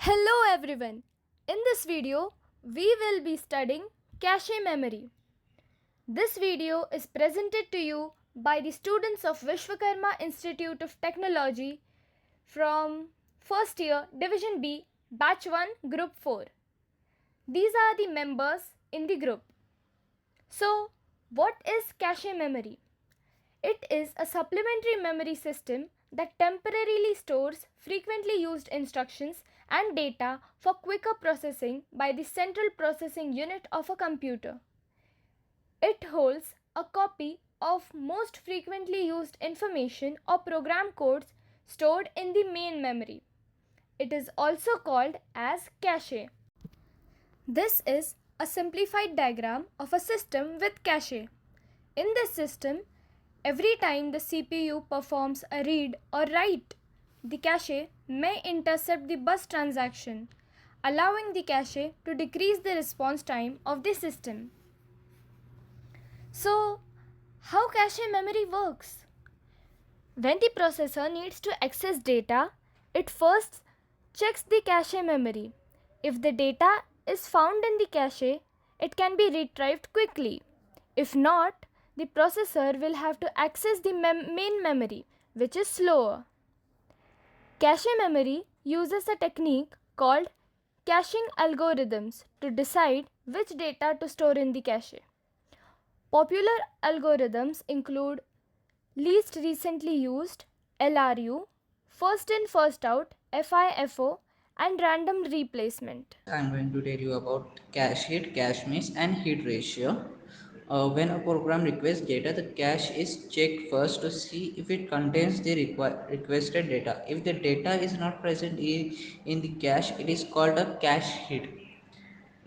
Hello everyone. In this video, we will be studying cache memory. This video is presented to you by the students of Vishwakarma Institute of Technology from first year Division B, Batch 1, Group 4. These are the members in the group. So, what is cache memory? It is a supplementary memory system that temporarily stores frequently used instructions and data for quicker processing by the central processing unit of a computer. It holds a copy of most frequently used information or program codes stored in the main memory. It is also called as cache. This is a simplified diagram of a system with cache. In this system, every time the CPU performs a read or write, the cache may intercept the bus transaction, allowing the cache to decrease the response time of the system. So, how cache memory works? When the processor needs to access data, it first checks the cache memory. If the data is found in the cache, it can be retrieved quickly. If not, the processor will have to access the main memory, which is slower. Cache memory uses a technique called caching algorithms to decide which data to store in the cache. Popular algorithms include least recently used, LRU, first in first out, FIFO, and random replacement. I'm going to tell you about cache hit, cache miss, and hit ratio. When a program requests data, the cache is checked first to see if it contains the requested data. If the data is not present in the cache, it is called a cache hit.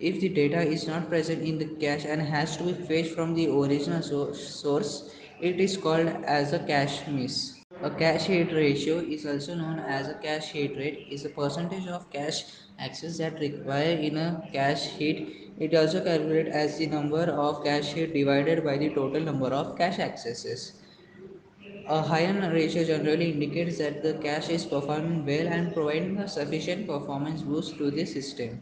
If the data is not present in the cache and has to be fetched from the original source, it is called as a cache miss. A cache hit ratio is also known as a cache hit rate, is a percentage of cache access that require in a cache hit. It also calculated as the number of cache hit divided by the total number of cache accesses. A higher ratio generally indicates that the cache is performing well and providing a sufficient performance boost to the system.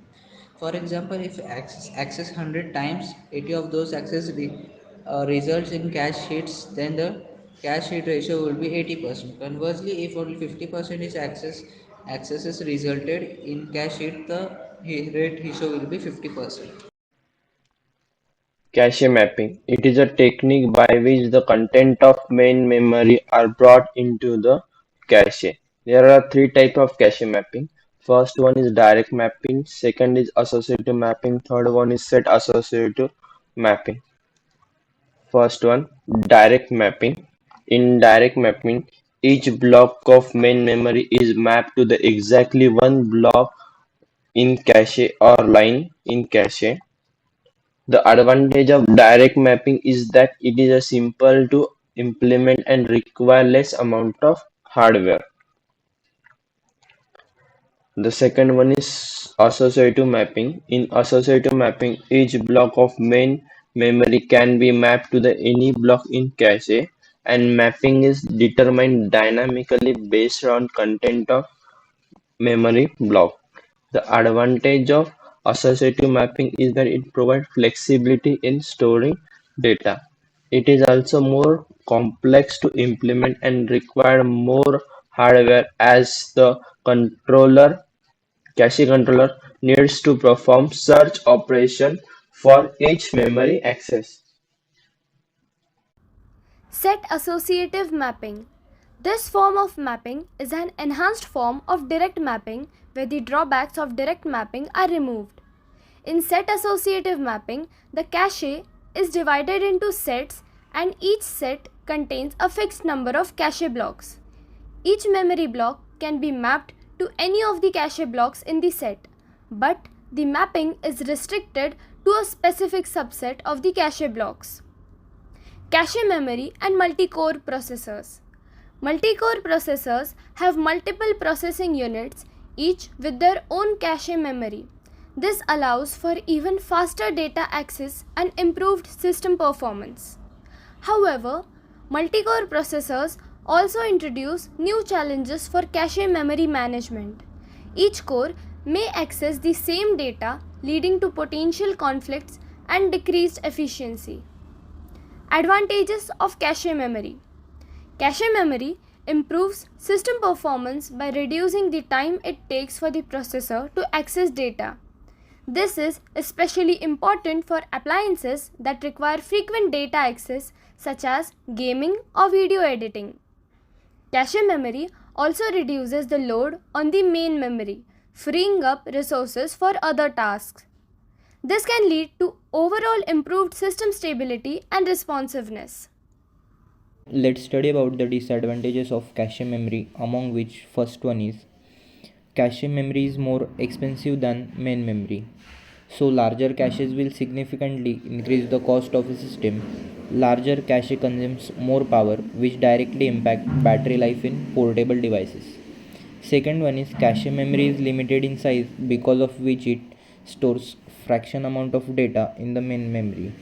For example, if access 100 times, 80 of those results in cache hits, then the cache hit ratio will be 80%. Conversely, if only 50% is accesses resulted in cache hit, the hit rate ratio will be 50%. Cache mapping: It is a technique by which the content of main memory are brought into the cache. There are three types of cache mapping. First one is direct mapping, second is associative mapping, third one is set associative mapping. First one, direct mapping. In direct mapping, each block of main memory is mapped to the exactly one block in cache or line in cache. The advantage of direct mapping is that it is a simple to implement and require less amount of hardware. The second one is associative mapping. In associative mapping, each block of main memory can be mapped to the any block in cache, and mapping is determined dynamically based on content of memory block. The advantage of associative mapping is that it provides flexibility in storing data. It is also more complex to implement and require more hardware as the cache controller needs to perform search operation for each memory access. Set associative mapping. This form of mapping is an enhanced form of direct mapping where the drawbacks of direct mapping are removed. In set associative mapping, the cache is divided into sets and each set contains a fixed number of cache blocks. Each memory block can be mapped to any of the cache blocks in the set, but the mapping is restricted to a specific subset of the cache blocks. Cache memory and multi-core processors. Multi-core processors have multiple processing units, each with their own cache memory. This allows for even faster data access and improved system performance. However, multi-core processors also introduce new challenges for cache memory management. Each core may access the same data, leading to potential conflicts and decreased efficiency. Advantages of cache memory. Cache memory improves system performance by reducing the time it takes for the processor to access data. This is especially important for appliances that require frequent data access, such as gaming or video editing. Cache memory also reduces the load on the main memory, freeing up resources for other tasks. This can lead to overall improved system stability and responsiveness. Let's study about the disadvantages of cache memory, among which first one is cache memory is more expensive than main memory. So larger caches will significantly increase the cost of a system. Larger cache consumes more power, which directly impact battery life in portable devices. Second one is cache memory is limited in size, because of which it stores fraction amount of data in the main memory.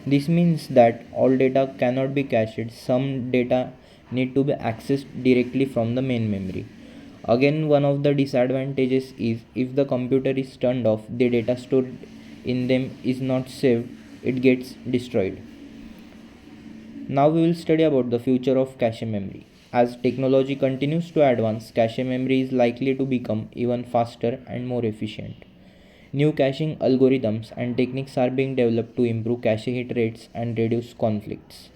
This means that all data cannot be cached. Some data need to be accessed directly from the main memory. Again, one of the disadvantages is if the computer is turned off, the data stored in them is not saved, it gets destroyed. Now we will study about the future of cache memory. As technology continues to advance, cache memory is likely to become even faster and more efficient. New caching algorithms and techniques are being developed to improve cache hit rates and reduce conflicts.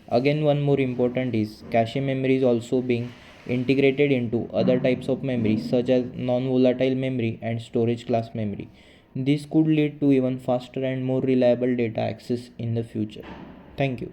Again, one more important is cache memory is also being integrated into other types of memory such as non-volatile memory and storage class memory. This could lead to even faster and more reliable data access in the future. Thank you.